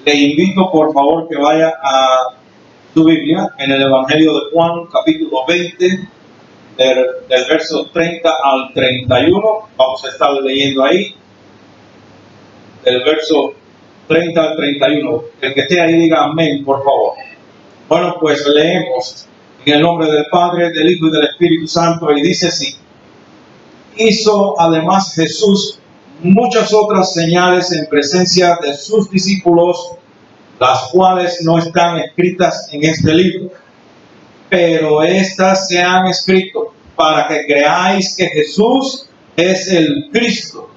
Le invito por favor que vaya a su Biblia en el Evangelio de Juan, capítulo 20, del verso 30 al 31. Vamos a estar leyendo ahí, del verso 30 al 31. El que esté ahí diga amén, por favor. Bueno, pues leemos en el nombre del Padre, del Hijo y del Espíritu Santo, y dice así: hizo además Jesús muchas otras señales en presencia de sus discípulos, las cuales no están escritas en este libro, pero estas se han escrito para que creáis que Jesús es el Cristo,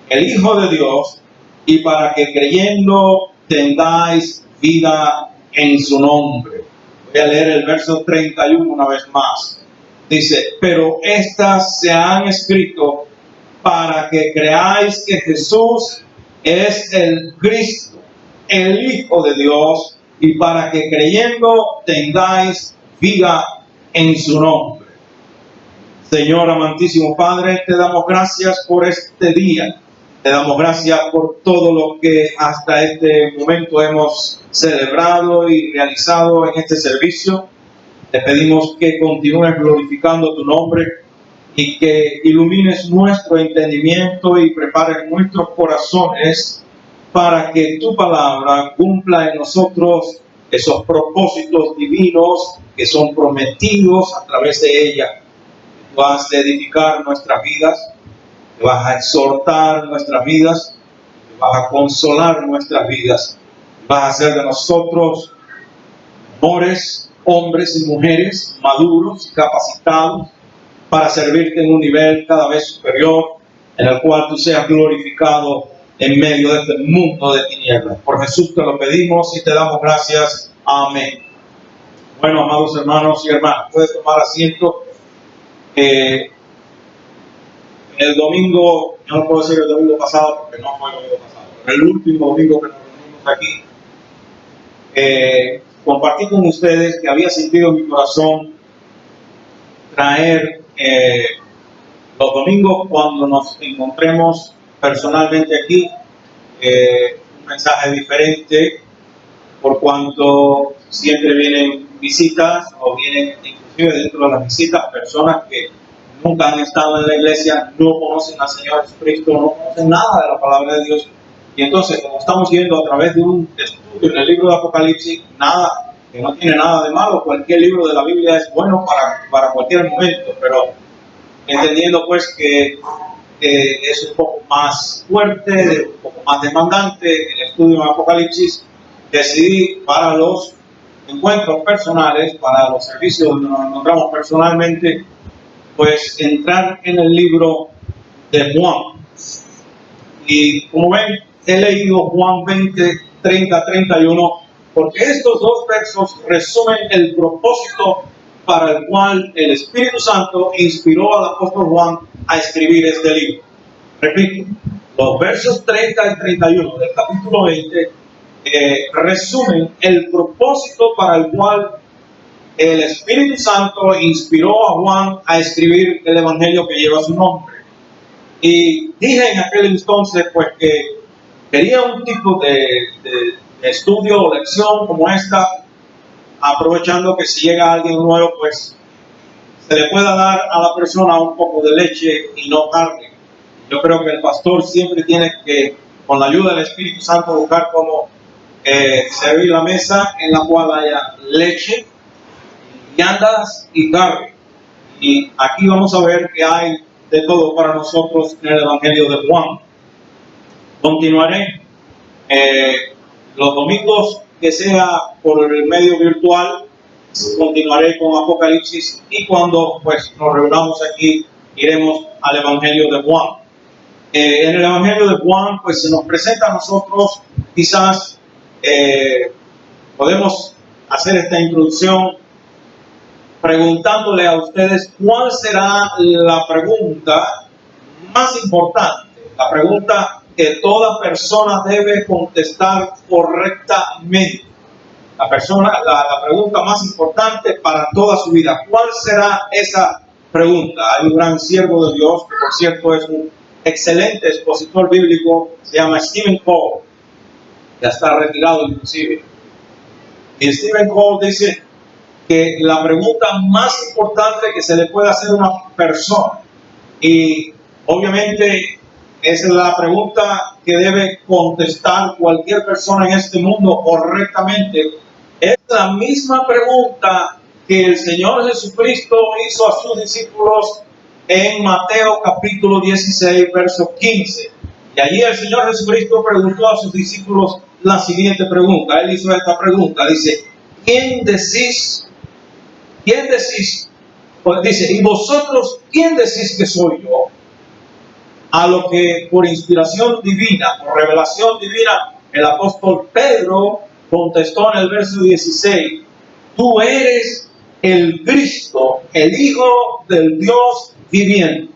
el Hijo de Dios, y para que creyendo tengáis vida en su nombre. Voy a leer el verso 31 una vez más. Dice: pero estas se han escrito para que creáis que Jesús es el Cristo, el Hijo de Dios, y para que creyendo tengáis vida en su nombre. Señor amantísimo Padre, te damos gracias por este día. Te damos gracias por todo lo que hasta este momento hemos celebrado y realizado en este servicio. Te pedimos que continúes glorificando tu nombre y que ilumines nuestro entendimiento y prepares nuestros corazones para que tu palabra cumpla en nosotros esos propósitos divinos que son prometidos a través de ella. Tú vas a edificar nuestras vidas, te vas a exhortar nuestras vidas, te vas a consolar nuestras vidas, vas a hacer de nosotros mejores hombres y mujeres maduros y capacitados para servirte en un nivel cada vez superior, en el cual tú seas glorificado en medio de este mundo de tinieblas. Por Jesús te lo pedimos y te damos gracias. Amén. Bueno, amados hermanos y hermanas, puede tomar asiento. El domingo, yo no puedo decir el domingo pasado porque no fue el domingo pasado, pero el último domingo que nos reunimos aquí, compartí con ustedes que había sentido en mi corazón traer los domingos, cuando nos encontremos personalmente aquí, un mensaje diferente, por cuanto siempre vienen visitas o vienen inclusive dentro de las visitas personas que nunca han estado en la iglesia, no conocen al Señor Jesucristo, no conocen nada de la palabra de Dios. Y entonces, como estamos yendo a través de un estudio en el libro de Apocalipsis, nada, que no tiene nada de malo, cualquier libro de la Biblia es bueno para cualquier momento, pero entendiendo pues que es un poco más fuerte, un poco más demandante el estudio de Apocalipsis, decidí para los encuentros personales, para los servicios donde nos encontramos personalmente, pues entrar en el libro de Juan. Y como ven, he leído Juan 20, 30, 31, porque estos dos versos resumen el propósito para el cual el Espíritu Santo inspiró al apóstol Juan a escribir este libro. Repito, los versos 30 y 31 del capítulo 20 resumen el propósito para el cual el Espíritu Santo inspiró a Juan a escribir el Evangelio que lleva su nombre. Y dije en aquel entonces pues que quería un tipo de estudio o lección como esta, aprovechando que si llega alguien nuevo pues se le pueda dar a la persona un poco de leche y no carne. Yo creo que el pastor siempre tiene que, con la ayuda del Espíritu Santo, buscar cómo servir la mesa en la cual haya leche, viandas y carne. Y aquí vamos a ver que hay de todo para nosotros en el Evangelio de Juan. Continuaré los domingos que sea por el medio virtual, continuaré con Apocalipsis, y cuando pues nos reunamos aquí iremos al Evangelio de Juan. En el Evangelio de Juan pues se nos presenta a nosotros, quizás podemos hacer esta introducción preguntándole a ustedes cuál será la pregunta más importante, la pregunta que toda persona debe contestar correctamente. La pregunta más importante para toda su vida. ¿Cuál será esa pregunta? Hay un gran siervo de Dios, que por cierto es un excelente expositor bíblico, se llama Stephen Cole. ya está retirado inclusive. Y Stephen Cole dice que la pregunta más importante que se le puede hacer a una persona, y obviamente esa es la pregunta que debe contestar cualquier persona en este mundo correctamente, es la misma pregunta que el Señor Jesucristo hizo a sus discípulos en Mateo capítulo 16, verso 15. Y allí el Señor Jesucristo preguntó a sus discípulos la siguiente pregunta. Él hizo esta pregunta, dice, ¿quién decís? Pues dice, ¿y vosotros quién decís que soy yo? A lo que por inspiración divina, por revelación divina, el apóstol Pedro contestó en el verso 16, tú eres el Cristo, el Hijo del Dios viviente.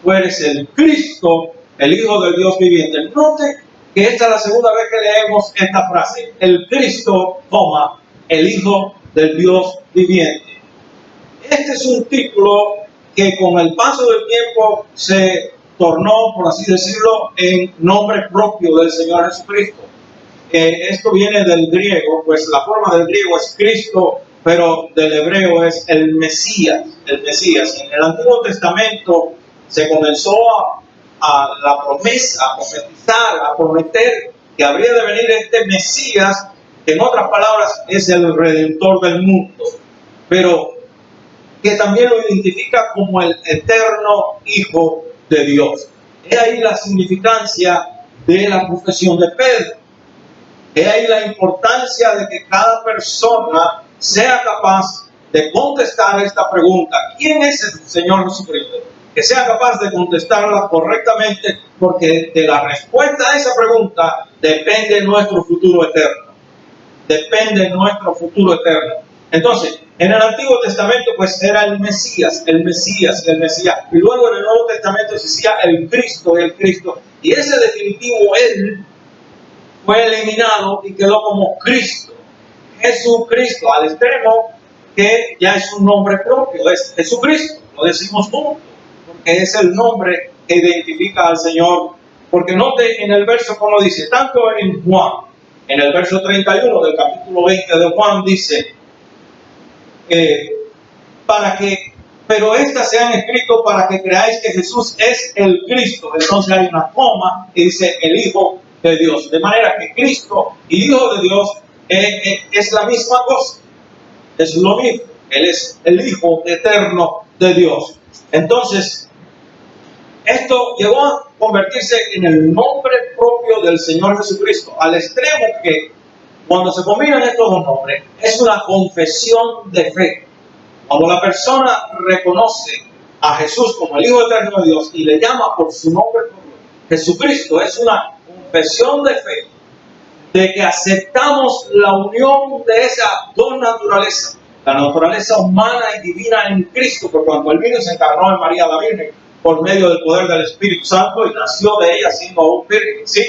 Tú eres el Cristo, el Hijo del Dios viviente. Note que esta es la segunda vez que leemos esta frase. El Cristo, el Hijo del Dios viviente. Este es un título que con el paso del tiempo se tornó, por así decirlo, en nombre propio del Señor Jesucristo. Esto viene del griego, pues la forma del griego es Cristo, pero del hebreo es el Mesías. El Mesías. En el Antiguo Testamento se comenzó a la promesa, a profetizar, a prometer que habría de venir este Mesías, que en otras palabras es el Redentor del mundo, pero que también lo identifica como el eterno Hijo de Dios. He ahí la significancia de la profesión de Pedro. He ahí la importancia de que cada persona sea capaz de contestar esta pregunta. ¿Quién es el Señor Jesucristo? Que sea capaz de contestarla correctamente, porque de la respuesta a esa pregunta depende nuestro futuro eterno. Depende nuestro futuro eterno. Entonces, en el Antiguo Testamento pues era el Mesías. Y luego en el Nuevo Testamento se decía el Cristo. Y ese definitivo Él fue eliminado y quedó como Cristo. Jesucristo, al extremo que ya es un nombre propio, es Jesucristo. Lo decimos juntos, porque es el nombre que identifica al Señor. Porque note en el verso como dice, tanto en Juan, en el verso 31 del capítulo 20 de Juan dice, pero estas se han escrito para que creáis que Jesús es el Cristo. Entonces hay una coma y dice el Hijo de Dios. De manera que Cristo y Hijo de Dios es la misma cosa. Es lo mismo. Él es el Hijo eterno de Dios. Entonces, esto llegó a convertirse en el nombre propio del Señor Jesucristo, al extremo que cuando se combinan estos dos nombres, es una confesión de fe. Cuando la persona reconoce a Jesús como el Hijo eterno de Dios y le llama por su nombre propio, Jesucristo, es una confesión de fe de que aceptamos la unión de esas dos naturalezas, la naturaleza humana y divina en Cristo, porque cuando Él vino y se encarnó en María la Virgen por medio del poder del Espíritu Santo y nació de ella siendo aún virgen, sí.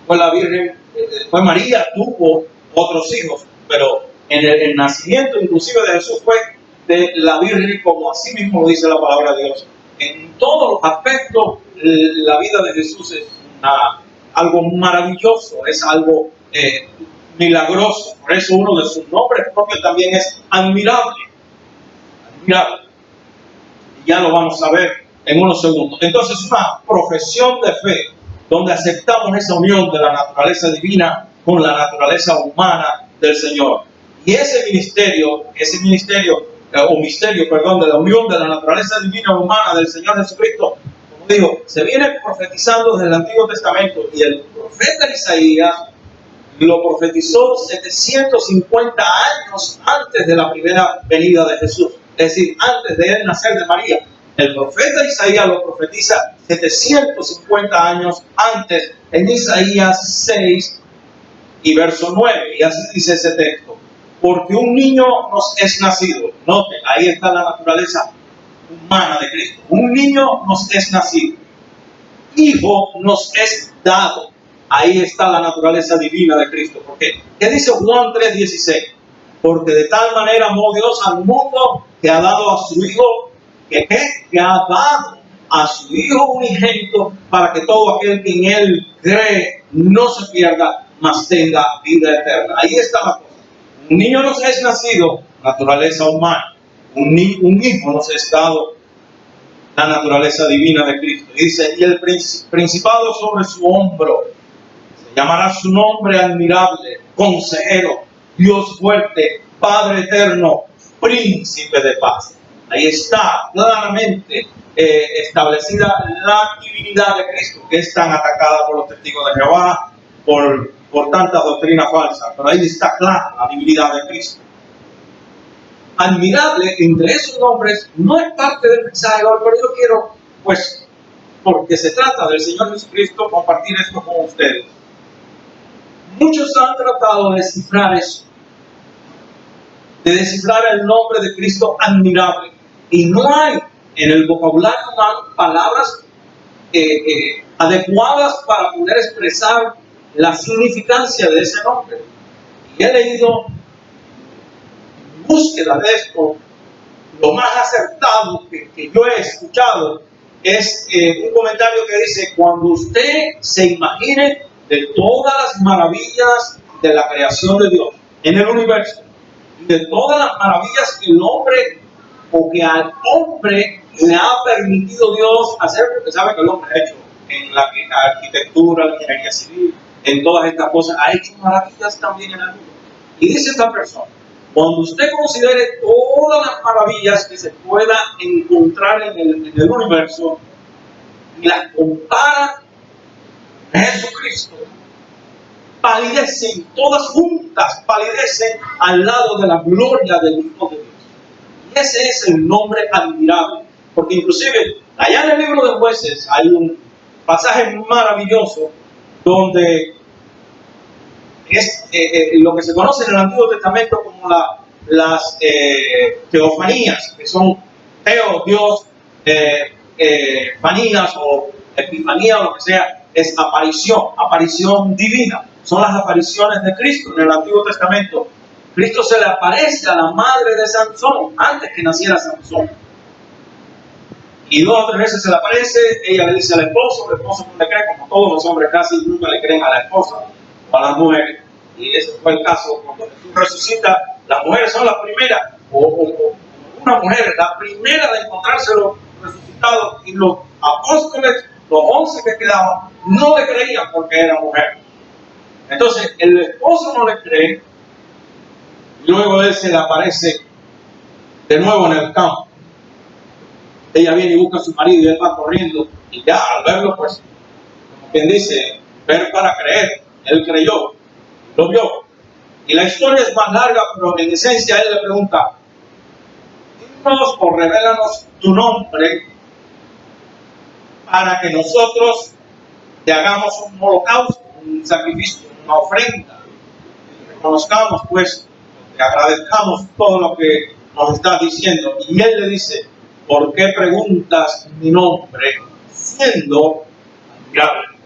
Después María tuvo otros hijos, pero en el nacimiento inclusive de Jesús fue de la Virgen, como así mismo lo dice la palabra de Dios. En todos los aspectos la vida de Jesús es algo maravilloso, es algo milagroso. Por eso uno de sus nombres propios también es admirable. Admirable. Y ya lo vamos a ver en unos segundos. Entonces, una profesión de fe donde aceptamos esa unión de la naturaleza divina con la naturaleza humana del Señor. Y ese misterio de la unión de la naturaleza divina humana del Señor Jesucristo, como digo, se viene profetizando desde el Antiguo Testamento, y el profeta Isaías lo profetizó 750 años antes de la primera venida de Jesús, es decir, antes de él nacer de María. El profeta Isaías lo profetiza 750 años antes, en Isaías 6 y verso 9, y así dice ese texto: porque un niño nos es nacido. Noten, ahí está la naturaleza humana de Cristo. Un niño nos es nacido, hijo nos es dado. Ahí está la naturaleza divina de Cristo. ¿Por qué? ¿Qué dice Juan 3:16? Porque de tal manera amó Dios al mundo que ha dado a su Hijo, que ha dado a su Hijo unigénito, para que todo aquel que en Él cree no se pierda, mas tenga vida eterna. Ahí está la cosa. Un niño nos es nacido, naturaleza humana. Un hijo nos es dado, la naturaleza divina de Cristo. Dice, y el principado sobre su hombro. Se llamará su nombre admirable, consejero, Dios fuerte, Padre eterno, príncipe de paz. Ahí está claramente establecida la divinidad de Cristo, que es tan atacada por los testigos de Jehová, por tanta doctrina falsa. Pero ahí está clara la divinidad de Cristo. Admirable entre esos nombres no es parte del mensaje, pero yo quiero, pues, porque se trata del Señor Jesucristo, compartir esto con ustedes. Muchos han tratado de descifrar eso, de descifrar el nombre de Cristo admirable, y no hay en el vocabulario humano palabras adecuadas para poder expresar la significancia de ese nombre. Y he leído, en búsqueda de esto, lo más acertado que yo he escuchado es un comentario que dice: cuando usted se imagine de todas las maravillas de la creación de Dios en el universo, de todas las maravillas que el hombre o que al hombre le ha permitido Dios hacer, porque sabe que el hombre ha hecho en la arquitectura, la ingeniería civil, en todas estas cosas, ha hecho maravillas también en el mundo. Y dice esta persona: cuando usted considere todas las maravillas que se pueda encontrar en el universo y las compara con Jesucristo, palidecen, todas juntas palidecen al lado de la gloria del Hijo de Dios. Y ese es el nombre admirable, porque inclusive allá en el libro de Jueces hay un pasaje maravilloso donde es lo que se conoce en el Antiguo Testamento como las teofanías, que son Teo, Dios, fanías o epifanía o lo que sea, es aparición divina. Son las apariciones de Cristo en el Antiguo Testamento. Cristo se le aparece a la madre de Sansón antes que naciera Sansón. Y 2 o 3 veces se le aparece, ella le dice al esposo, el esposo no le cree, como todos los hombres casi nunca le creen a la esposa o a las mujeres. Y ese fue el caso cuando Jesús resucita. Las mujeres son las primeras, o una mujer, la primera de encontrárselo resucitado, y los apóstoles, los 11 que quedaban, no le creían porque era mujer. Entonces el esposo no le cree, y luego él se le aparece de nuevo en el campo. Ella viene y busca a su marido y él va corriendo, y ya al verlo, pues, como quien dice, ver para creer. Él creyó, lo vio. Y la historia es más larga, pero en esencia él le pregunta: dinos o revélanos tu nombre para que nosotros te hagamos un holocausto, un sacrificio, una ofrenda. Y reconozcamos, pues, te agradezcamos todo lo que nos estás diciendo. Y él le dice: ¿por qué preguntas mi nombre siendo admirable?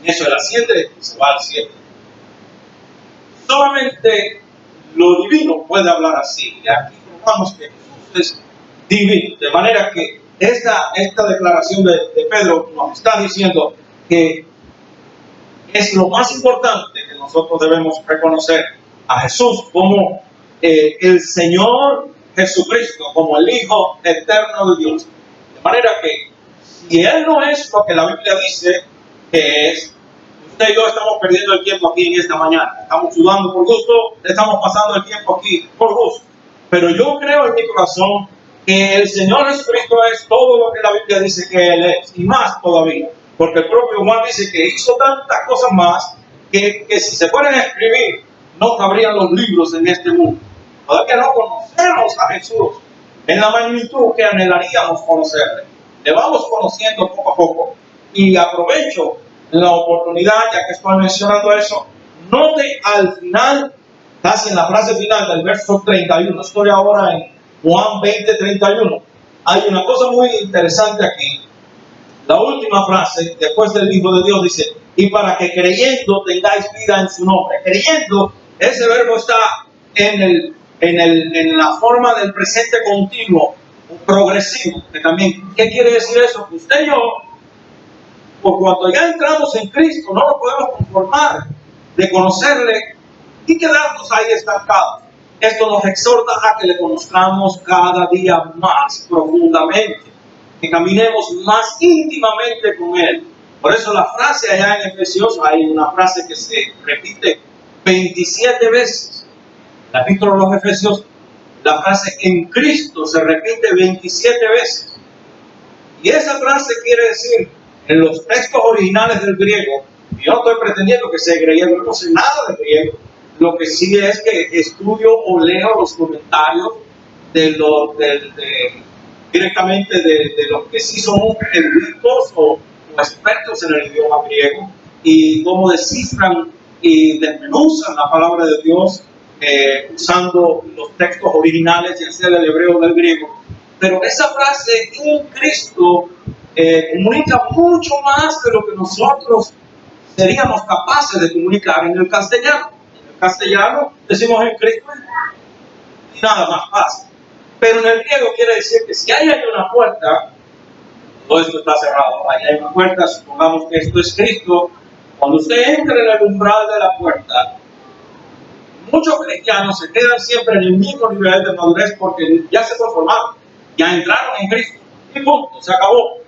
En eso él asciende y se va al cielo. Solamente lo divino puede hablar así. Y aquí probamos que Jesús es divino. De manera que esta declaración de Pedro nos está diciendo que es lo más importante que nosotros debemos reconocer a Jesús como el Señor Jesucristo, como el Hijo eterno de Dios. De manera que si Él no es lo que la Biblia dice que es, usted y yo estamos perdiendo el tiempo aquí en esta mañana. Estamos sudando por gusto, estamos pasando el tiempo aquí por gusto. Pero yo creo en mi corazón que el Señor Jesucristo es todo lo que la Biblia dice que Él es, y más todavía. Porque el propio Juan dice que hizo tantas cosas más que si se fueran a escribir, no cabrían los libros en este mundo. Todavía no conocemos a Jesús en la magnitud que anhelaríamos conocerle. Le vamos conociendo poco a poco. Y aprovecho la oportunidad, ya que estoy mencionando eso, note al final, casi en la frase final del verso 31, estoy ahora en Juan 20:31. Hay una cosa muy interesante aquí. La última frase, después del Hijo de Dios, dice: y para que creyendo tengáis vida en su nombre. Creyendo, ese verbo está en la forma del presente continuo, progresivo. Que también, ¿qué quiere decir eso? Que usted y yo Por cuanto ya entramos en Cristo, no nos podemos conformar de conocerle y quedarnos ahí estancados. Esto nos exhorta a que le conozcamos cada día más profundamente, que caminemos más íntimamente con Él. Por eso la frase allá en Efesios, hay una frase que se repite 27 veces. En la epístola de los Efesios, la frase en Cristo se repite 27 veces. Y esa frase quiere decir, en los textos originales del griego, y yo no estoy pretendiendo que sea griego, no sé nada de griego, lo que sí es que estudio o leo los comentarios directamente de los que sí son eruditos o expertos en el idioma griego, y cómo descifran y desmenuzan la palabra de Dios usando los textos originales, ya sea del hebreo o del griego. Pero esa frase en Cristo comunica mucho más de lo que nosotros seríamos capaces de comunicar en el castellano. En el castellano decimos en Cristo y nada más pasa. Pero en el griego quiere decir que si hay una puerta, todo esto está cerrado, ahí hay una puerta, supongamos que esto es Cristo. Cuando usted entra en el umbral de la puerta, muchos cristianos se quedan siempre en el mismo nivel de madurez porque ya se conformaron, ya entraron en Cristo y punto, se acabó,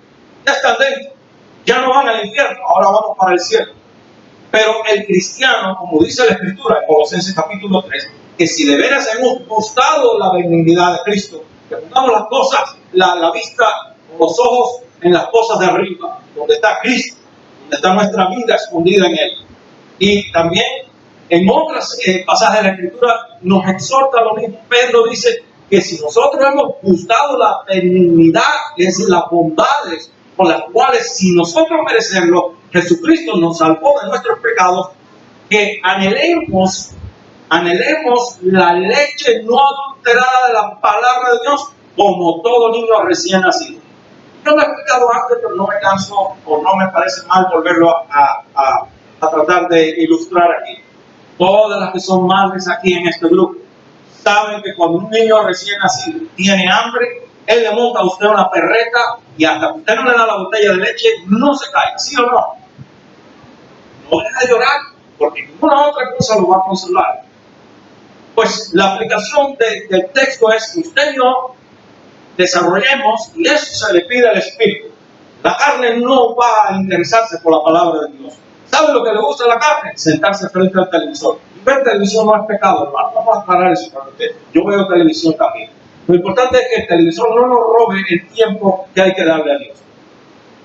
ya están dentro, ya no van al infierno, ahora vamos para el cielo. Pero el cristiano, como dice la Escritura en Colosenses capítulo 3, que si de veras hemos gustado la benignidad de Cristo, que pongamos las cosas, la vista, los ojos en las cosas de arriba, donde está Cristo, donde está nuestra vida escondida en Él. Y también en otros pasajes de la Escritura nos exhorta lo mismo. Pedro dice que si nosotros hemos gustado la benignidad, es decir, las bondades con las cuales, sin nosotros merecerlo, Jesucristo nos salvó de nuestros pecados, que anhelemos la leche no adulterada de la palabra de Dios, como todo niño recién nacido. Yo lo he explicado antes, pero no me canso o no me parece mal volverlo a tratar de ilustrar aquí. Todas las que son madres aquí en este grupo saben que cuando un niño recién nacido tiene hambre, él le monta a usted una perreta y hasta que usted no le da la botella de leche, no se cae, ¿sí o no? No deja de llorar, porque ninguna otra cosa lo va a consolar. Pues la aplicación del texto es que usted y yo desarrollemos, y eso se le pide al Espíritu. La carne no va a interesarse por la palabra de Dios. ¿Sabe lo que le gusta a la carne? Sentarse frente al televisor. Y ver televisión no es pecado, hermano. Vamos a aclarar eso para usted. Yo veo televisión también. Lo importante es que el televisor no nos robe el tiempo que hay que darle a Dios.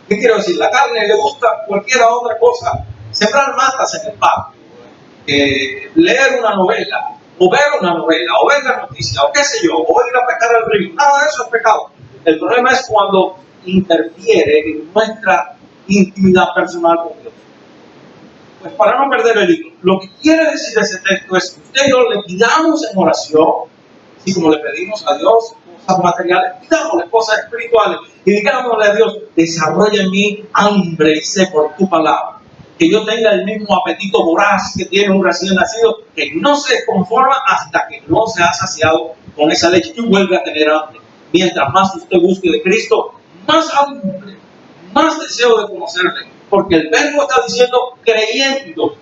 ¿Qué quiero decir? La carne le gusta cualquier otra cosa. Sembrar matas en el patio, leer una novela, o ver una novela, o ver la noticia, o qué sé yo, o ir a pescar al río. Nada de eso es pecado. El problema es cuando interfiere en nuestra intimidad personal con Dios. Pues para no perder el hilo, lo que quiere decir ese texto es que usted y yo le pidamos en oración, así como le pedimos a Dios cosas materiales, pidámosle cosas espirituales y digámosle a Dios, desarrolla en mí hambre y sed por tu palabra. Que yo tenga el mismo apetito voraz que tiene un recién nacido, que no se conforma hasta que no se ha saciado con esa leche y vuelve a tener hambre. Mientras más usted busque de Cristo, más hambre, más deseo de conocerle. Porque el verbo está diciendo creyendo.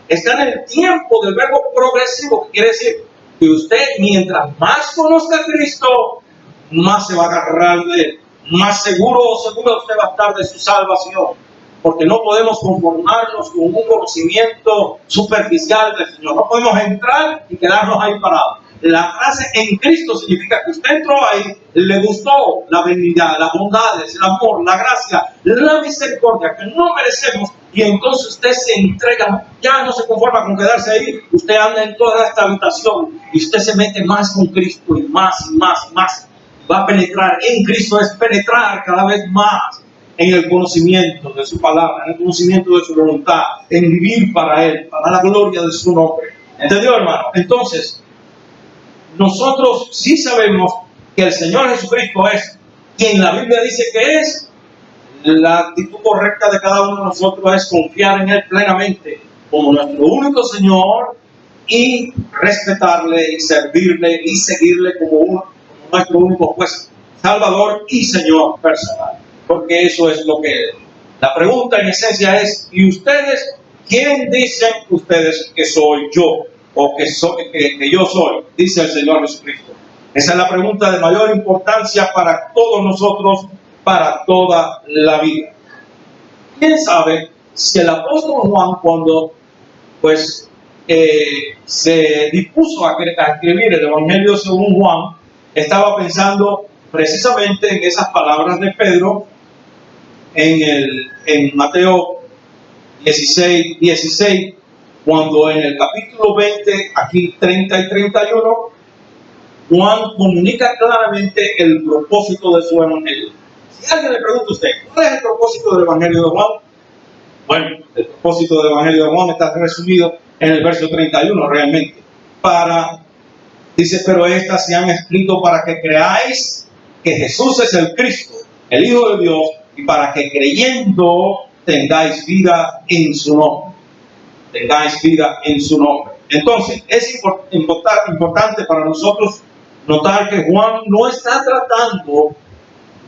Está en el tiempo del verbo progresivo, que quiere decir que usted, mientras más conozca a Cristo, más se va a agarrar de Él. Más seguro usted va a estar de su salvación. Porque no podemos conformarnos con un conocimiento superficial del Señor. No podemos entrar y quedarnos ahí parados. La frase en Cristo significa que usted entró ahí, le gustó la benignidad, las bondades, el amor, la gracia, la misericordia que no merecemos, y entonces usted se entrega, ya no se conforma con quedarse ahí, usted anda en toda esta habitación y usted se mete más con Cristo y más y más y más. Va a penetrar en Cristo, es penetrar cada vez más en el conocimiento de su palabra, en el conocimiento de su voluntad, en vivir para Él, para la gloria de su nombre. ¿Entendió, hermano? Entonces, nosotros sí sabemos que el Señor Jesucristo es quien la Biblia dice que es. La actitud correcta de cada uno de nosotros es confiar en Él plenamente como nuestro único Señor y respetarle y servirle y seguirle como nuestro único juez, Salvador y Señor personal, porque eso es lo que es. La pregunta en esencia es, ¿y ustedes quién dicen ustedes que soy yo? O que yo soy, dice el Señor Jesucristo. Esa es la pregunta de mayor importancia para todos nosotros, para toda la vida. ¿Quién sabe si el apóstol Juan, cuando se dispuso a escribir el Evangelio según Juan, estaba pensando precisamente en esas palabras de Pedro en Mateo 16, cuando en el capítulo 20, aquí 30 y 31, Juan comunica claramente el propósito de su Evangelio. Si alguien le pregunta a usted, ¿cuál es el propósito del Evangelio de Juan? Bueno, el propósito del Evangelio de Juan está resumido en el verso 31 realmente. Dice, pero estas se han escrito para que creáis que Jesús es el Cristo, el Hijo de Dios, y para que creyendo tengáis vida en su nombre. Tengáis vida en su nombre. Entonces, es importante para nosotros notar que Juan no está tratando.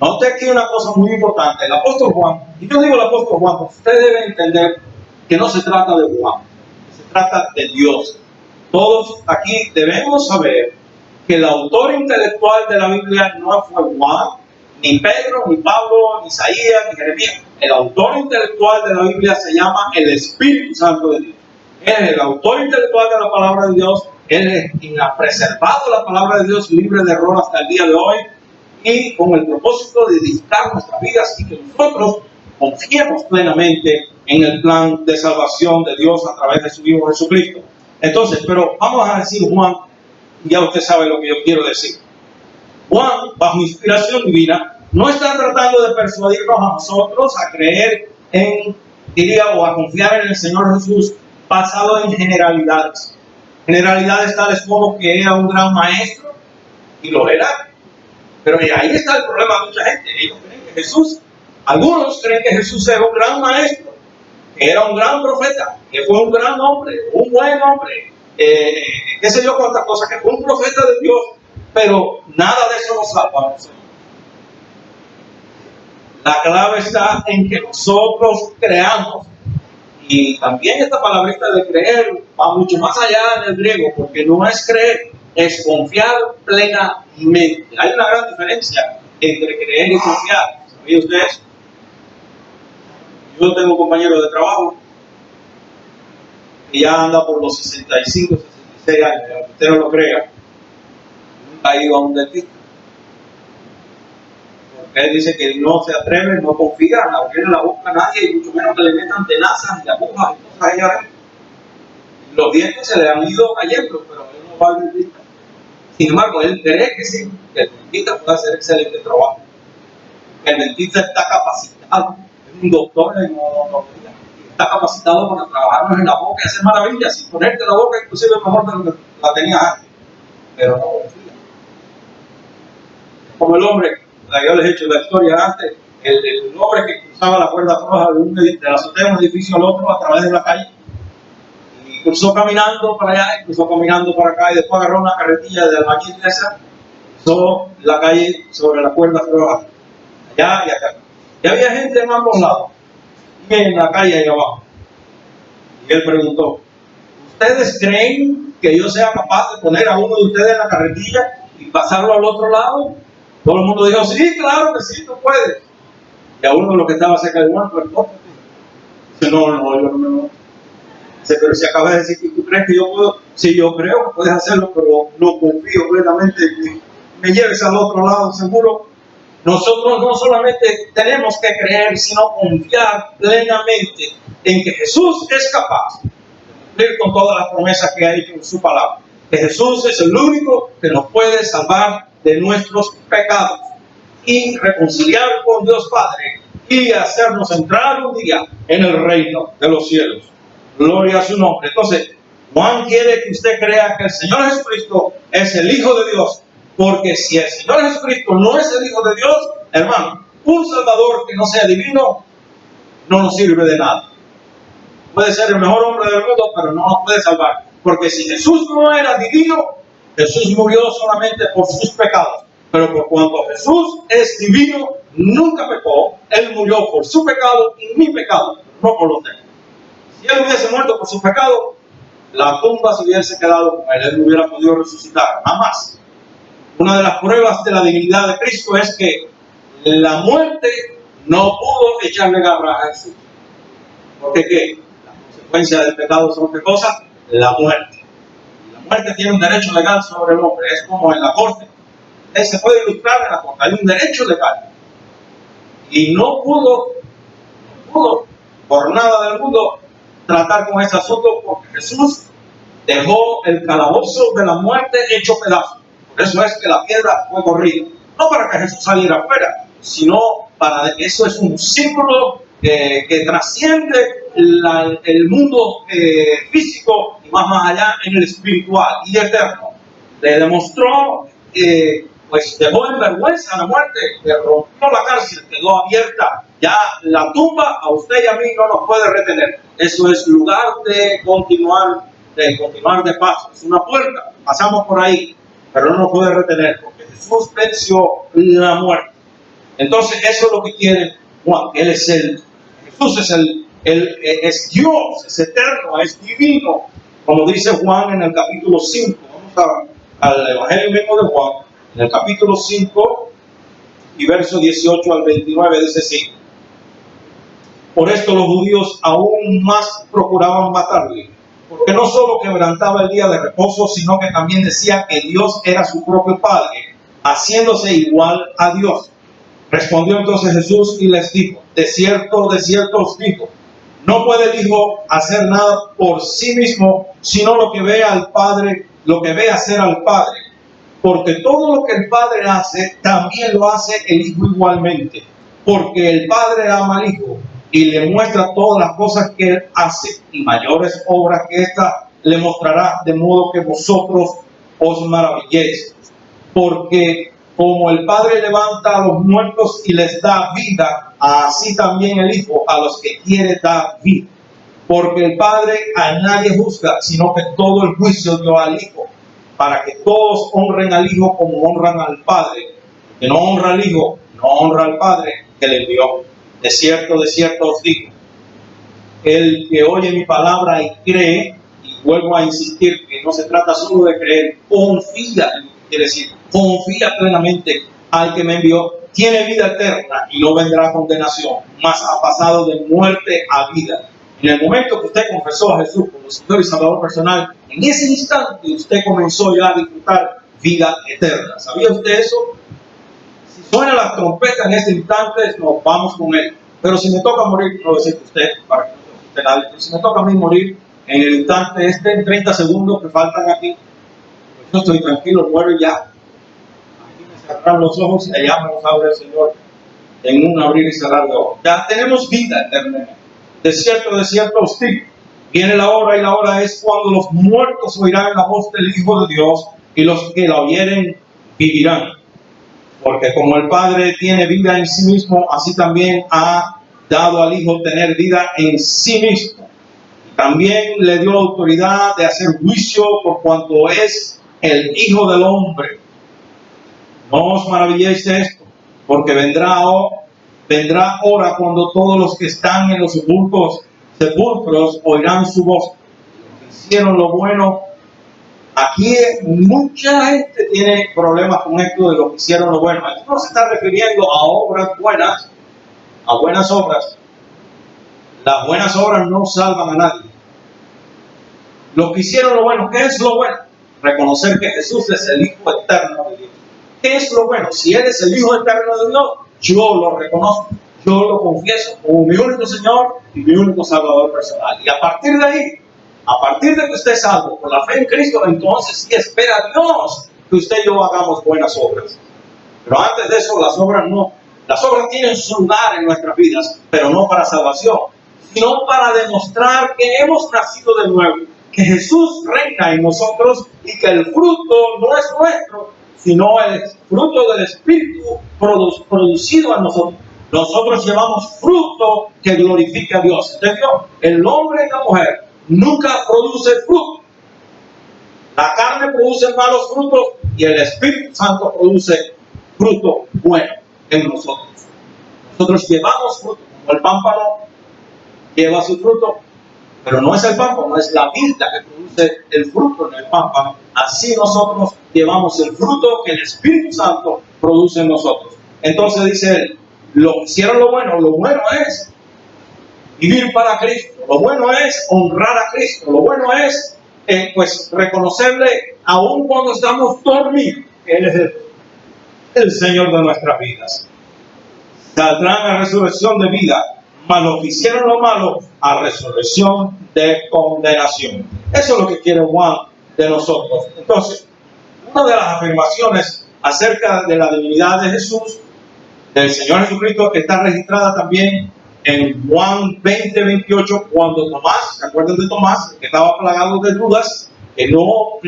Note aquí una cosa muy importante. El apóstol Juan, y yo digo el apóstol Juan, porque ustedes deben entender que no se trata de Juan, se trata de Dios. Todos aquí debemos saber que el autor intelectual de la Biblia no fue Juan, ni Pedro, ni Pablo, ni Isaías, ni Jeremías. El autor intelectual de la Biblia se llama el Espíritu Santo de Dios. Él es el autor intelectual de la palabra de Dios. Él es quien ha preservado la palabra de Dios libre de error hasta el día de hoy, y con el propósito de edificar nuestras vidas y que nosotros confiemos plenamente en el plan de salvación de Dios a través de su Hijo Jesucristo. Entonces, pero vamos a decir Juan, y ya usted sabe lo que yo quiero decir. Juan, bajo inspiración divina, no está tratando de persuadirnos a nosotros a creer o a confiar en el Señor Jesús basado en generalidades. Generalidades tales como que era un gran maestro, y lo era. Pero ahí está el problema de mucha gente. Ellos creen que algunos creen que Jesús era un gran maestro, que era un gran profeta, que fue un gran hombre, un buen hombre, qué sé yo cuántas cosas, que fue un profeta de Dios, pero nada de eso nos salva a nosotros. La clave está en que nosotros creamos. Y también esta palabrita de creer va mucho más allá en el griego, porque no es creer, es confiar plenamente. Hay una gran diferencia entre creer y confiar. ¿Sabían ustedes? Yo tengo un compañero de trabajo que ya anda por los 65, 66 años, aunque usted no lo crea. Nunca ha ido a un dentista. Porque él dice que no se atreve, no confía, no abre la boca a nadie, y mucho menos que le metan tenazas y agujas y cosas allá adentro. Los dientes se le han ido cayendo, pero él no va al dentista. Sin embargo, él cree que sí, que el dentista puede hacer excelente trabajo. El dentista está capacitado, es un doctor en odontología, está capacitado para trabajarnos en la boca y hacer maravillas, sin ponerte la boca inclusive mejor de lo que la tenías antes. Pero no confía. Como el hombre, yo les he hecho la historia antes, el hombre que cruzaba la cuerda floja de la azotea de un edificio al otro a través de la calle, y cruzó caminando para allá, y cruzó caminando para acá, y después agarró una carretilla de albañil de esa, cruzó la calle sobre la cuerda floja, allá y acá. Y había gente en ambos lados, y en la calle ahí abajo. Y él preguntó, ¿ustedes creen que yo sea capaz de poner a uno de ustedes en la carretilla y pasarlo al otro lado? Todo el mundo dijo, sí, claro que sí, tú puedes. Y a uno de los que estaba cerca de Juan, pues no. Dice, no, yo no. Dice, pero si acabas de decir que tú crees que yo puedo, sí, yo creo que puedes hacerlo, pero no confío plenamente en que me lleves al otro lado, seguro. Nosotros no solamente tenemos que creer, sino confiar plenamente en que Jesús es capaz de cumplir con todas las promesas que ha hecho en su palabra. Que Jesús es el único que nos puede salvar de nuestros pecados y reconciliar con Dios Padre y hacernos entrar un día en el reino de los cielos. Gloria a su nombre. Entonces, Juan quiere que usted crea que el Señor Jesucristo es el Hijo de Dios, porque si el Señor Jesucristo no es el Hijo de Dios, hermano, un Salvador que no sea divino no nos sirve de nada. Puede ser el mejor hombre del mundo, pero no nos puede salvar, porque si Jesús no era divino, Jesús murió solamente por sus pecados, pero por cuanto Jesús es divino, nunca pecó, Él murió por su pecado y mi pecado, no por los demás. Si Él hubiese muerto por su pecado, la tumba se hubiese quedado con Él, Él no hubiera podido resucitar, jamás. Una de las pruebas de la divinidad de Cristo es que la muerte no pudo echarle garra a Jesús. ¿Porque qué? Las consecuencias del pecado son ¿qué cosa? La muerte. La muerte tiene un derecho legal sobre el hombre, es como en la corte. Se puede ilustrar en la corte, hay un derecho legal. Y no pudo, por nada del mundo, tratar con ese asunto porque Jesús dejó el calabozo de la muerte hecho pedazos. Por eso es que la piedra fue corrida. No para que Jesús saliera afuera, sino para que eso es un símbolo que trasciende el mundo físico y más allá en el espiritual y eterno. Le demostró pues dejó en vergüenza la muerte, le rompió la cárcel, quedó abierta. Ya la tumba a usted y a mí no nos puede retener. Eso es lugar de continuar de paso. Es una puerta, pasamos por ahí, pero no nos puede retener porque Jesús venció la muerte. Entonces eso es lo que quiere Juan. Jesús es Dios, es eterno, es divino, como dice Juan en el capítulo 5. Vamos al Evangelio mismo de Juan. En el capítulo 5 y verso 18 al 29 dice así: por esto los judíos aún más procuraban matarle, porque no solo quebrantaba el día de reposo, sino que también decía que Dios era su propio Padre, haciéndose igual a Dios. Respondió entonces Jesús y les dijo: de cierto os digo, no puede el Hijo hacer nada por sí mismo, sino lo que ve al Padre, lo que ve hacer al Padre. Porque todo lo que el Padre hace, también lo hace el Hijo igualmente. Porque el Padre ama al Hijo y le muestra todas las cosas que Él hace, y mayores obras que éstas le mostrará, de modo que vosotros os maravilléis. Porque como el Padre levanta a los muertos y les da vida, así también el Hijo a los que quiere dar vida. Porque el Padre a nadie juzga, sino que todo el juicio dio al Hijo, para que todos honren al Hijo como honran al Padre. El que no honra al Hijo, no honra al Padre que le envió. De cierto os digo, el que oye mi palabra y cree, y vuelvo a insistir que no se trata solo de creer, confía, quiere decir, confía plenamente al que me envió, tiene vida eterna y no vendrá condenación, mas ha pasado de muerte a vida. En el momento que usted confesó a Jesús como Señor y Salvador personal, en ese instante usted comenzó ya a disfrutar vida eterna. ¿Sabía usted eso? Si suena la trompeta en ese instante, nos vamos con Él. Pero si me toca morir, no lo decir usted, para que no se asuste nadie, pero si me toca a mí morir en el instante en 30 segundos que faltan aquí, pues yo estoy tranquilo, muero ya. Aquí me cerrarán los ojos y allá me los abre el Señor en un abrir y cerrar de ojos. Ya tenemos vida eterna. De cierto os digo, viene la hora, y la hora es cuando los muertos oirán la voz del Hijo de Dios, y los que la oyeren vivirán. Porque como el Padre tiene vida en sí mismo, así también ha dado al Hijo tener vida en sí mismo. Y también le dio autoridad de hacer juicio por cuanto es el Hijo del Hombre. No os maravilléis de esto, porque vendrá hora cuando todos los que están en los sepulcros oirán su voz. Los que hicieron lo bueno. Aquí mucha gente tiene problemas con esto de los que hicieron lo bueno. Aquí no se está refiriendo a obras buenas, a buenas obras. Las buenas obras no salvan a nadie. Los que hicieron lo bueno, ¿qué es lo bueno? Reconocer que Jesús es el Hijo eterno de Dios. ¿Qué es lo bueno? Si Él es el Hijo eterno de Dios, yo lo reconozco, yo lo confieso como mi único Señor y mi único Salvador personal. Y a partir de ahí, a partir de que usted es salvo por la fe en Cristo, entonces sí espera a Dios que usted y yo hagamos buenas obras. Pero antes de eso, las obras no. Las obras tienen su lugar en nuestras vidas, pero no para salvación, sino para demostrar que hemos nacido de nuevo, que Jesús reina en nosotros y que el fruto no es nuestro, sino el fruto del Espíritu producido en nosotros. Nosotros llevamos fruto que glorifica a Dios. ¿Entendió? El hombre y la mujer nunca produce fruto. La carne produce malos frutos y el Espíritu Santo produce fruto bueno en nosotros. Nosotros llevamos fruto, como el pámpano lleva su fruto, pero no es el pámpano, es la vid la que produce el fruto en el pámpano. Así nosotros llevamos el fruto que el Espíritu Santo produce en nosotros. Entonces dice él, lo hicieron lo bueno es vivir para Cristo, lo bueno es honrar a Cristo, lo bueno es pues reconocerle aun cuando estamos dormidos, que Él es el Señor de nuestras vidas. Saldrán a resurrección de vida, mas los que hicieron lo malo a resurrección de condenación. Eso es lo que quiere Juan de nosotros. Entonces, una de las afirmaciones acerca de la divinidad de Jesús, del Señor Jesucristo, está registrada también en Juan 20:28, cuando Tomás, ¿se acuerdan de Tomás? Que estaba plagado de dudas, que no,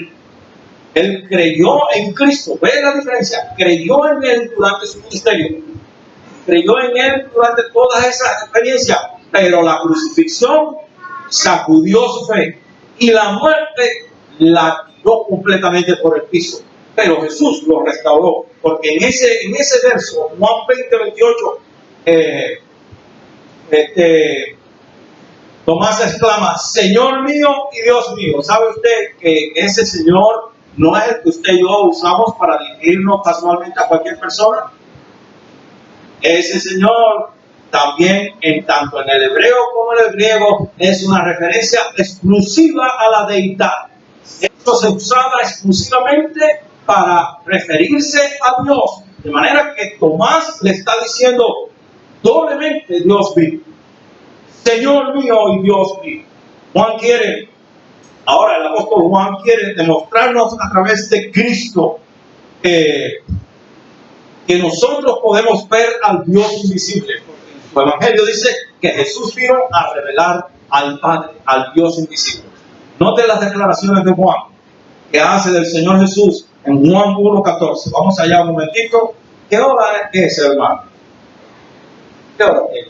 él creyó en Cristo. ¿Ve la diferencia? Creyó en Él durante su ministerio, creyó en Él durante todas esas experiencias, pero la crucifixión sacudió su fe y la muerte la tiró completamente por el piso. Pero Jesús lo restauró, porque en ese verso, Juan 20:28, Tomás exclama, Señor mío y Dios mío. ¿Sabe usted que ese Señor no es el que usted y yo usamos para dirigirnos casualmente a cualquier persona? Ese Señor también, tanto en el hebreo como en el griego, es una referencia exclusiva a la deidad. Esto se usaba exclusivamente para referirse a Dios. De manera que Tomás le está diciendo doblemente Dios mío, Señor mío y Dios mío. Ahora el apóstol Juan quiere demostrarnos a través de Cristo que nosotros podemos ver al Dios invisible. Porque su evangelio dice que Jesús vino a revelar al Padre, al Dios invisible. Note las declaraciones de Juan que hace del Señor Jesús en Juan 1:14. Vamos allá un momentito. ¿Qué hora es, hermano? ¿Qué hora es?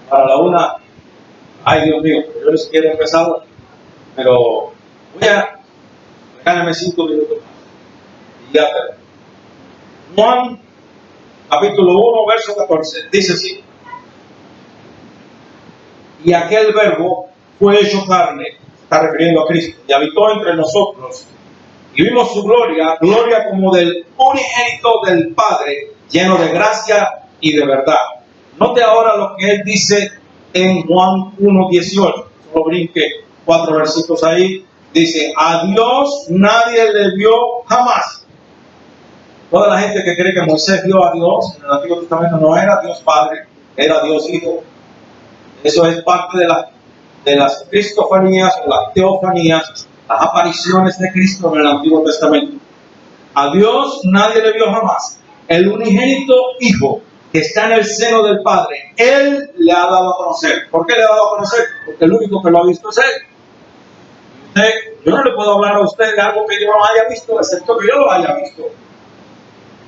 Para la 1. Ay, Dios mío, yo les quiero empezar, pero regálame 5 minutos más. Y ya termino. Juan, capítulo 1, verso 14, dice así. Y aquel verbo fue hecho carne, está refiriendo a Cristo, y habitó entre nosotros. Y vimos su gloria, gloria como del unigénito del Padre, lleno de gracia y de verdad. Note ahora lo que él dice en Juan 1:18. Solo brinque 4 versículos ahí. Dice, a Dios nadie le vio jamás. Toda la gente que cree que Moisés vio a Dios en el Antiguo Testamento no era Dios Padre, era Dios Hijo. Eso es parte de las cristofanías o las teofanías, las apariciones de Cristo en el Antiguo Testamento. A Dios nadie le vio jamás. El unigénito Hijo que está en el seno del Padre, Él le ha dado a conocer. ¿Por qué le ha dado a conocer? Porque el único que lo ha visto es Él. Yo no le puedo hablar a usted de algo que yo no haya visto, excepto que yo lo haya visto.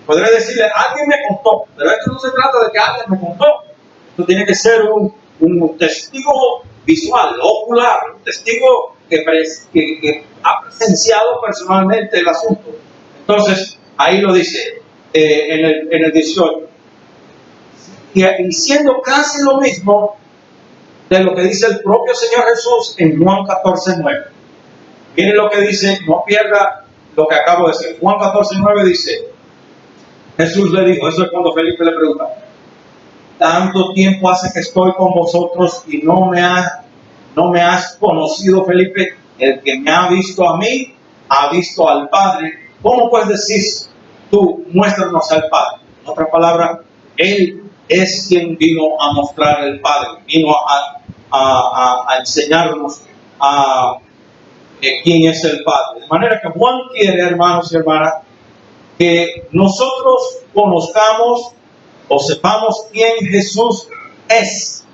Podré decirle, alguien me contó, pero esto no se trata de que alguien me contó. Esto tiene que ser un testigo visual, ocular, un testigo que ha presenciado personalmente el asunto. Entonces, ahí lo dice en el 18. Y siendo casi lo mismo de lo que dice el propio Señor Jesús en Juan 14:9. Miren lo que dice, no pierda lo que acabo de decir. Juan 14:9 dice, Jesús le dijo, eso es cuando Felipe le pregunta, tanto tiempo hace que estoy con vosotros y no me has conocido, Felipe. El que me ha visto a mí, ha visto al Padre. ¿Cómo puedes decir tú, muéstranos al Padre? En otras palabras, Él es quien vino a mostrar el Padre, vino a enseñarnos quién es el Padre. De manera que Juan quiere, hermanos y hermanas, que nosotros conozcamos o sepamos quién Jesús es.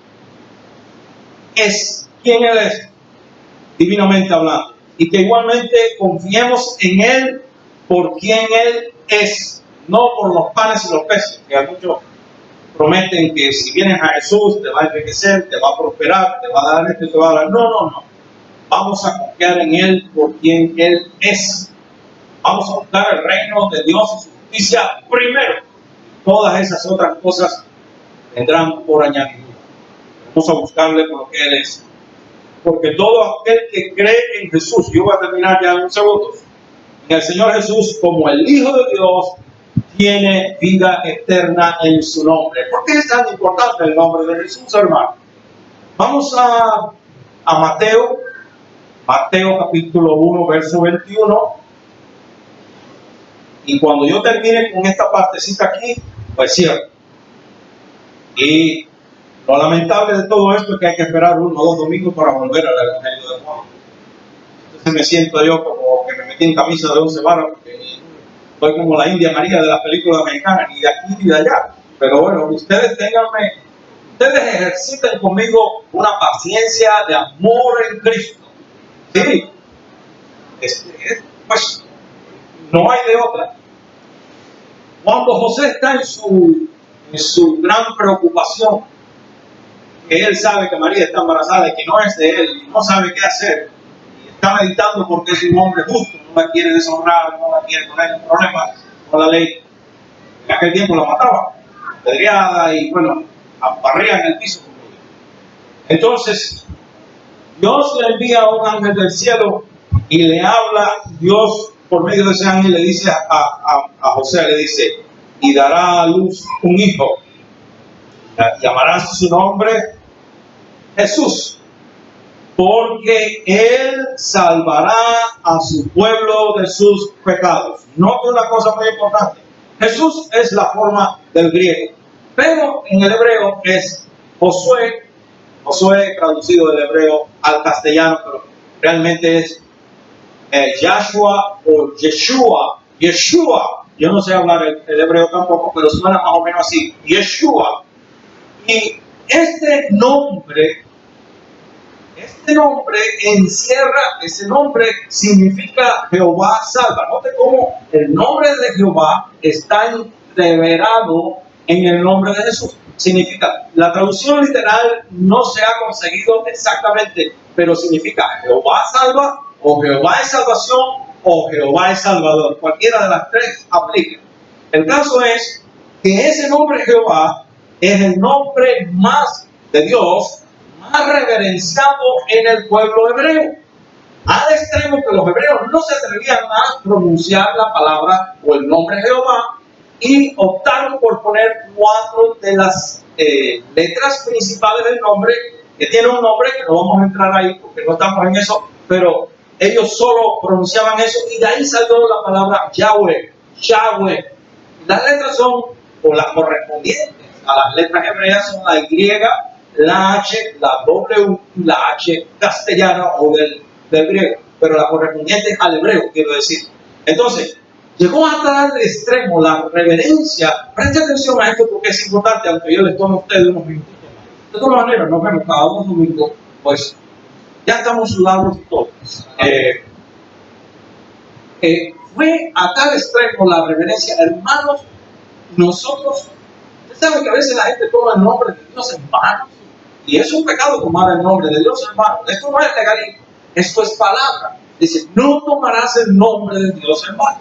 Quién Él es, divinamente hablando. Y que igualmente confiemos en Él por quien Él es, no por los panes y los peces, que a muchos prometen que si vienes a Jesús te va a enriquecer, te va a prosperar, te va a dar esto y te va a dar. No. Vamos a confiar en Él por quien Él es. Vamos a buscar el reino de Dios y su justicia primero. todas esas otras cosas vendrán por añadidura. Vamos a buscarle por lo que Él es. Porque todo aquel que cree en Jesús, yo voy a terminar ya en un segundo, en el Señor Jesús como el Hijo de Dios, tiene vida eterna en su nombre. ¿Por qué es tan importante el nombre de Jesús, hermano? Vamos a Mateo capítulo 1, verso 21. Y cuando yo termine con esta partecita aquí, pues cierro. Y lo lamentable de todo esto es que hay que esperar 1 o 2 domingos para volver al Evangelio de Juan. Entonces me siento yo como que me metí en camisa de 11 varas, porque soy como la India María de las películas americanas, ni de aquí ni de allá. Pero bueno, ustedes ejerciten conmigo una paciencia de amor en Cristo. Sí, pues no hay de otra. Cuando José está en su gran preocupación, que él sabe que María está embarazada y que no es de él, y no sabe qué hacer, y está meditando porque es un hombre justo, no la quiere deshonrar, no la quiere poner en problemas con la ley. En aquel tiempo la mataba, apedreada y bueno, aparría en el piso. Entonces, Dios le envía a un ángel del cielo y le habla. Dios por medio de ese ángel le dice a José, le dice, y dará a luz un hijo, llamarás su nombre Jesús, porque él salvará a su pueblo de sus pecados. Note una cosa muy importante. Jesús es la forma del griego, pero en el hebreo es Josué traducido del hebreo al castellano, pero realmente es Yahshua o Yeshua. Yo no sé hablar el hebreo tampoco, pero suena más o menos así, Yeshua. Y este nombre encierra, ese nombre significa Jehová salva. Note cómo el nombre de Jehová está entreverado en el nombre de Jesús. Significa, la traducción literal no se ha conseguido exactamente, pero significa Jehová salva, o Jehová es salvación, o Jehová es salvador. Cualquiera de las tres aplica. El caso es que ese nombre Jehová es el nombre más de Dios, más reverenciado en el pueblo hebreo, al extremo que los hebreos no se atrevían a pronunciar la palabra o el nombre Jehová, y optaron por poner 4 de las letras principales del nombre, que tiene un nombre que no vamos a entrar ahí porque no estamos en eso, pero ellos solo pronunciaban eso, y de ahí salió la palabra Yahweh. Las letras son, o las correspondientes a las letras hebreas, son la Y, la H, la W, la H castellana o del griego, pero la correspondiente al hebreo, quiero decir. Entonces, llegó hasta el extremo la reverencia. Preste atención a esto porque es importante, aunque yo les tome a ustedes unos minutitos más. De todas maneras, nos vemos cada 2 domingos, pues ya estamos sudados todos. Fue a tal extremo la reverencia, hermanos. Nosotros, ustedes saben que a veces la gente toma el nombre de Dios en vano, y es un pecado tomar el nombre de Dios en vano. Esto no es legalismo, esto es palabra. Dice, no tomarás el nombre de Dios en vano.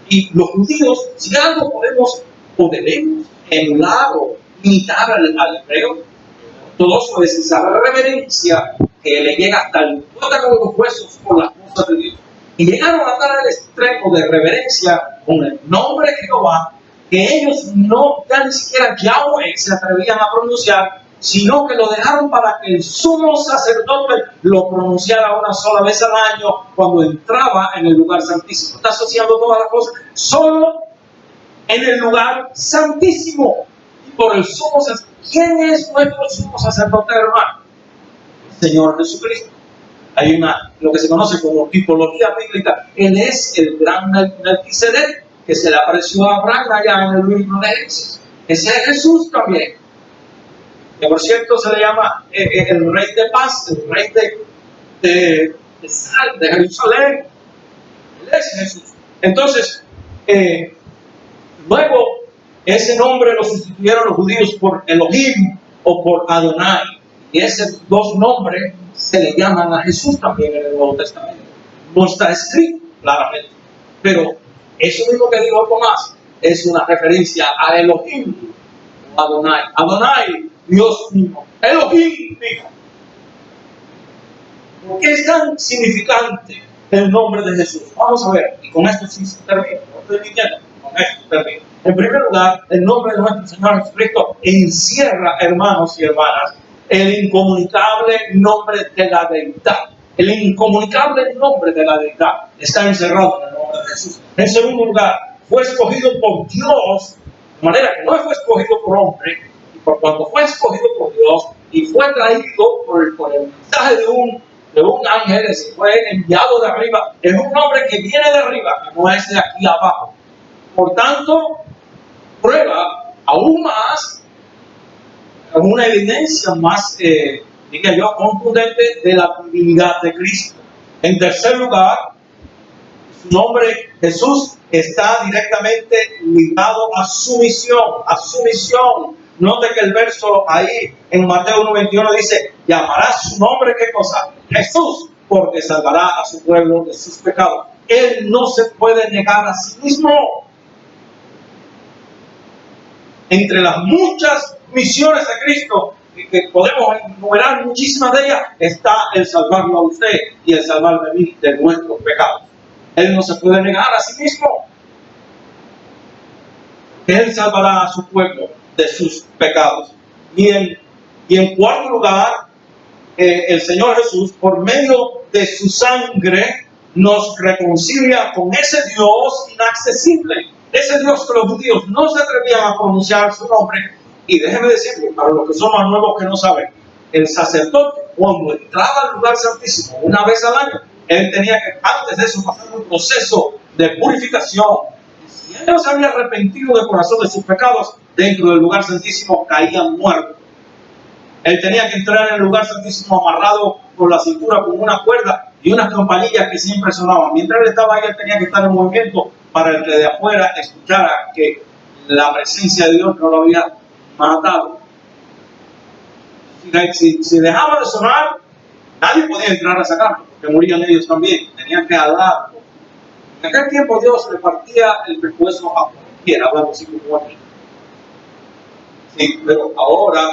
Y los judíos, si algo podemos o debemos emular o imitar al hebreo, todo eso es esa reverencia que le llega hasta el tuétano de los huesos por las cosas de Dios. Y llegaron a dar al extremo de reverencia con el nombre de Jehová, que ellos no, ya ni siquiera Yahweh se atrevían a pronunciar, sino que lo dejaron para que el sumo sacerdote lo pronunciara una sola vez al año cuando entraba en el lugar santísimo. Está asociando todas las cosas solo en el lugar santísimo y por el sumo sacerdote. ¿Quién es nuestro sumo sacerdote, hermano? El Señor Jesucristo. Hay lo que se conoce como tipología bíblica. Él es el gran Melquisedec, que se le apareció a Abraham allá en el libro de Génesis. Ese es Jesús también, que por cierto se le llama el rey de paz, el rey de Jerusalén. Él es Jesús. Entonces, luego ese nombre lo sustituyeron los judíos por Elohim o por Adonai, y esos 2 nombres se le llaman a Jesús también en el Nuevo Testamento. No está escrito claramente, pero eso mismo que dijo Tomás, es una referencia a Elohim o Adonai. Adonai, Dios mismo. Elohim mismo. ¿Por qué es tan significante el nombre de Jesús? Vamos a ver, y con esto sí se termina. No estoy mintiendo, con esto termina. En primer lugar, el nombre de nuestro Señor Jesucristo encierra, hermanos y hermanas, el incomunicable nombre de la deidad. El incomunicable nombre de la deidad está encerrado en el nombre de Jesús. En segundo lugar, fue escogido por Dios, de manera que no fue escogido por hombre, y por cuanto fue escogido por Dios y fue traído por el mensaje de un ángel, es decir, fue enviado de arriba, es un nombre que viene de arriba, que no es de aquí abajo. Por tanto, prueba aún más, una evidencia más, diría yo, contundente de la divinidad de Cristo. En tercer lugar, su nombre Jesús está directamente ligado a su misión, a su misión. Note que el verso ahí en Mateo 1:21 dice, llamará su nombre, ¿qué cosa? Jesús, porque salvará a su pueblo de sus pecados. Él no se puede negar a sí mismo. Entre las muchas misiones de Cristo, que podemos enumerar muchísimas de ellas, está el salvarlo a usted y el salvarme a mí de nuestros pecados. Él no se puede negar a sí mismo. Él salvará a su pueblo de sus pecados. Y en cuarto lugar, el Señor Jesús, por medio de su sangre, nos reconcilia con ese Dios inaccesible. Ese Dios que los judíos no se atrevían a pronunciar su nombre. Y déjenme decirle, para los que son más nuevos que no saben, el sacerdote, cuando entraba al lugar santísimo una vez al año, él tenía que, antes de eso, pasar un proceso de purificación. Si él no se había arrepentido de corazón de sus pecados, dentro del lugar santísimo caía muerto. Él tenía que entrar en el lugar santísimo amarrado por la cintura con una cuerda y unas campanillas que siempre sonaban. Mientras él estaba ahí, él tenía que estar en movimiento para el que de afuera escuchara que la presencia de Dios no lo había matado. Si dejaba de sonar, nadie podía entrar a sacarlo, porque morían ellos también. Tenían que alarlo. En aquel tiempo Dios le partía el pescuezo a cualquiera, hablando así como aquí. Sí, pero ahora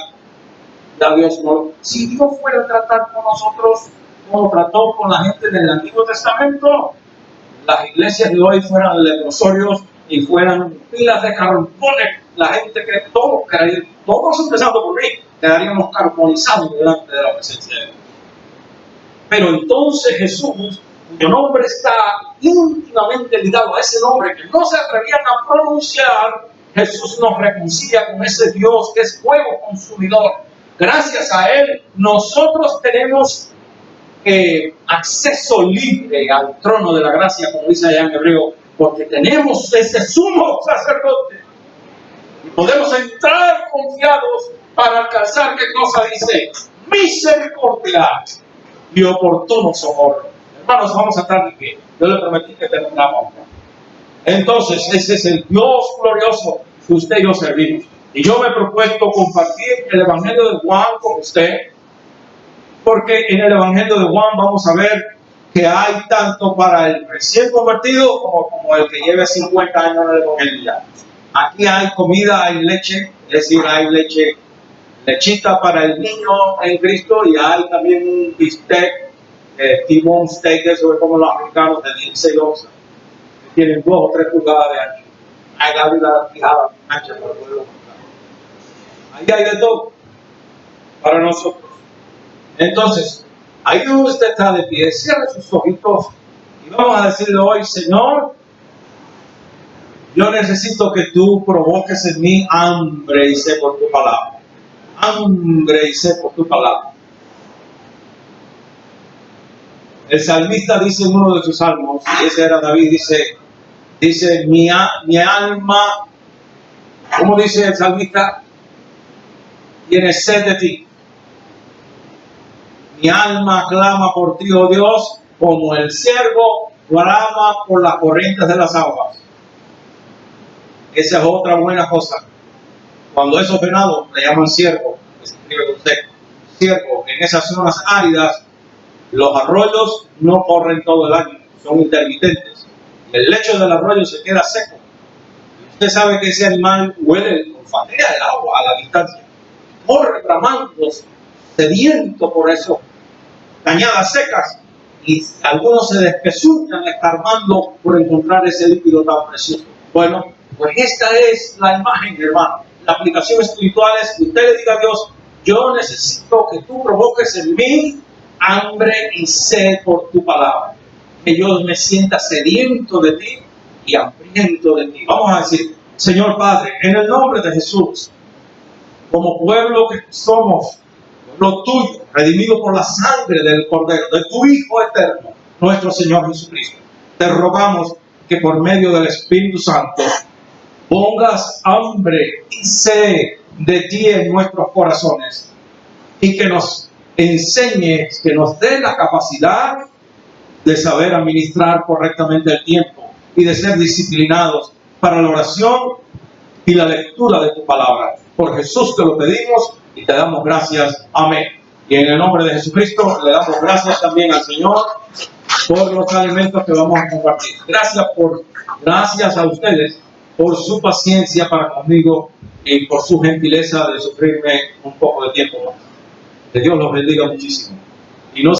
ya Dios no. Si Dios fuera a tratar con nosotros como trató con la gente del Antiguo Testamento, las iglesias de hoy fueran leprosorios y fueran pilas de carbones. La gente que todos empezando por mí, quedaríamos carbonizados delante de la presencia de Dios. Pero entonces Jesús, cuyo nombre está íntimamente ligado a ese nombre que no se atrevían a pronunciar, Jesús nos reconcilia con ese Dios que es fuego consumidor. Gracias a Él, nosotros tenemos acceso libre al trono de la gracia, como dice allá en hebreo, porque tenemos ese sumo sacerdote. Y podemos entrar confiados para alcanzar, ¿qué cosa dice? Misericordia y oportuno socorro. Hermanos, vamos a estar de pie. Yo le prometí que terminamos. Entonces, ese es el Dios glorioso que usted y yo servimos. Y yo me he propuesto compartir el Evangelio de Juan con usted, porque en el Evangelio de Juan vamos a ver que hay tanto para el recién convertido como el que lleve 50 años en el Evangelio. Aquí hay comida, hay leche, es decir, hay lechita para el niño en Cristo, y hay también un bistec, T-bone steak, eso es como los americanos de 16 onzas, que tienen 2 o 3 pulgadas de ancho. Hay la vida fijada, ancha para poderlo comprar. Ahí hay de todo para nosotros. Entonces, ahí donde usted está de pie, cierre sus ojitos y vamos a decirle hoy: Señor, yo necesito que tú provoques en mí hambre y sed por tu palabra. Hambre y sed por tu palabra. El salmista dice en uno de sus salmos, y ese era David, dice mi alma, ¿cómo dice el salmista? Tiene sed de ti. Mi alma clama por ti, oh Dios, como el ciervo brama por las corrientes de las aguas. Esa es otra buena cosa. Cuando esos venados le llaman ciervo, que se escribe con C, ciervo, en esas zonas áridas, los arroyos no corren todo el año, son intermitentes. El lecho del arroyo se queda seco. Usted sabe que ese animal huele, olfatea el agua a la distancia. corre bramando, sediento por eso, Cañadas secas. y algunos se despezuñan escarbando por encontrar ese líquido tan precioso. Bueno, Pues esta es la imagen, hermano. La aplicación espiritual es que usted le diga a Dios: yo necesito que tú provoques en mí hambre y sed por tu palabra. Que yo me sienta sediento de ti y hambriento de ti. vamos a decir, Señor Padre, en el nombre de Jesús, como pueblo que somos, lo tuyo, redimido por la sangre del Cordero, de tu Hijo eterno, nuestro Señor Jesucristo, te rogamos que por medio del Espíritu Santo pongas hambre y sed de ti en nuestros corazones y que nos enseñes, que nos dé la capacidad de saber administrar correctamente el tiempo y de ser disciplinados para la oración y la lectura de tu palabra. Por Jesús te lo pedimos y te damos gracias. Amén. Y en el nombre de Jesucristo le damos gracias también al Señor por los alimentos que vamos a compartir. Gracias a ustedes por su paciencia para conmigo y por su gentileza de sufrirme un poco de tiempo más. Que Dios los bendiga muchísimo.